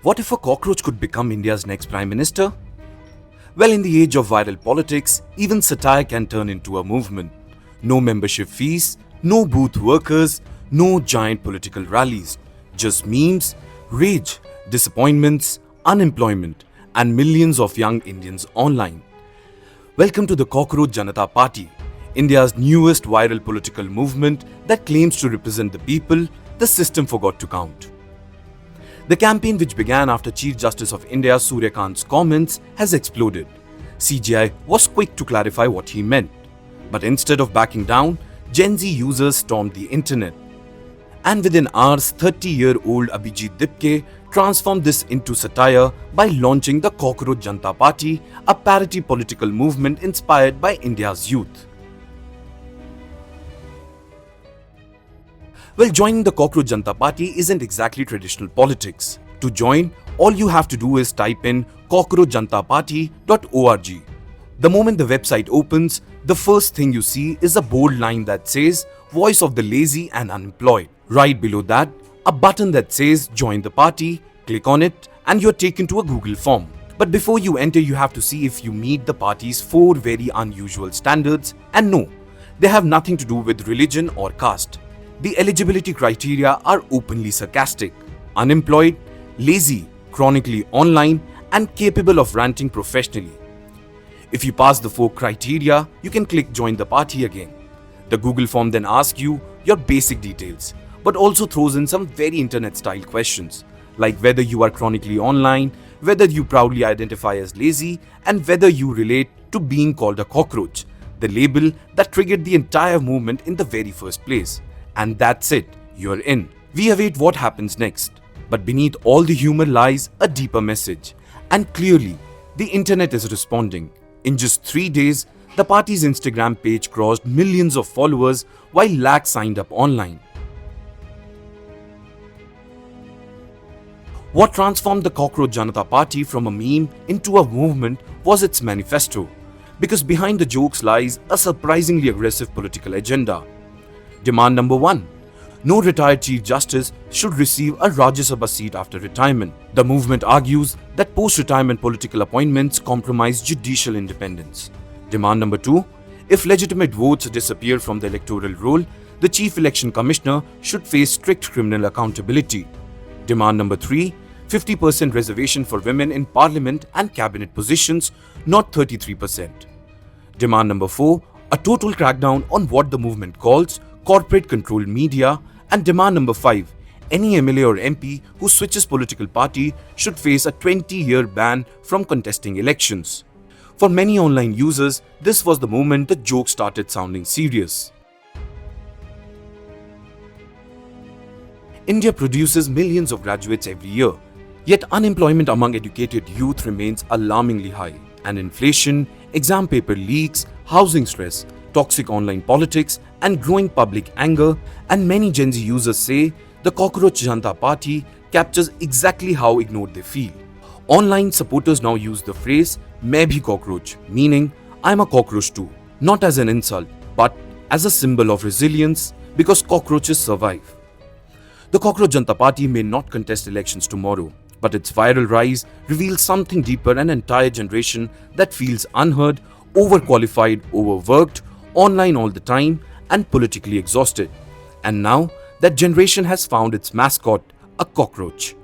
What if a cockroach could become India's next Prime Minister? Well, in the age of viral politics, even satire can turn into a movement. No membership fees, no booth workers, no giant political rallies. Just memes, rage, disappointments, unemployment, and millions of young Indians online. Welcome to the Cockroach Janta Party, India's newest viral political movement that claims to represent the people the system forgot to count. The campaign, which began after Chief Justice of India Surya Kant's comments, has exploded. CJI was quick to clarify what he meant. But instead of backing down, Gen Z users stormed the internet. And within hours, 30-year-old Abhijit Dipke transformed this into satire by launching the Cockroach Janta Party, a parody political movement inspired by India's youth. Well, joining the Cockroach Janta Party isn't exactly traditional politics. To join, all you have to do is type in cockroachjantaparty.org. The moment the website opens, the first thing you see is a bold line that says Voice of the Lazy and Unemployed. Right below that, a button that says Join the Party. Click on it and you're taken to a Google form. But before you enter, you have to see if you meet the party's 4 very unusual standards. And no, they have nothing to do with religion or caste. The eligibility criteria are openly sarcastic: unemployed, lazy, chronically online, and capable of ranting professionally. If you pass the 4 criteria, you can click Join the Party again. The Google form then asks you your basic details, but also throws in some very internet-style questions, like whether you are chronically online, whether you proudly identify as lazy, and whether you relate to being called a cockroach, the label that triggered the entire movement in the very first place. And that's it, you're in. We await what happens next. But beneath all the humor lies a deeper message. And clearly, the internet is responding. In just 3 days, the party's Instagram page crossed millions of followers while lakhs signed up online. What transformed the Cockroach Janta Party from a meme into a movement was its manifesto. Because behind the jokes lies a surprisingly aggressive political agenda. Demand number 1. No retired Chief Justice should receive a Rajya Sabha seat after retirement. The movement argues that post-retirement political appointments compromise judicial independence. Demand number 2. If legitimate votes disappear from the electoral roll, the Chief Election Commissioner should face strict criminal accountability. Demand number 3. 50% reservation for women in parliament and cabinet positions, not 33%. Demand number 4. A total crackdown on what the movement calls corporate-controlled media. And demand number 5, any MLA or MP who switches political party should face a 20-year ban from contesting elections. For many online users, this was the moment the joke started sounding serious. India produces millions of graduates every year, yet unemployment among educated youth remains alarmingly high, and inflation, exam paper leaks, housing stress, toxic online politics, and growing public anger, and many Gen Z users say the Cockroach Janta Party captures exactly how ignored they feel. Online supporters now use the phrase "Main bhi cockroach," meaning I'm a cockroach too, not as an insult, but as a symbol of resilience, because cockroaches survive. The Cockroach Janta Party may not contest elections tomorrow, but its viral rise reveals something deeper: an entire generation that feels unheard, overqualified, overworked, online all the time, and politically exhausted. And now, that generation has found its mascot, a cockroach.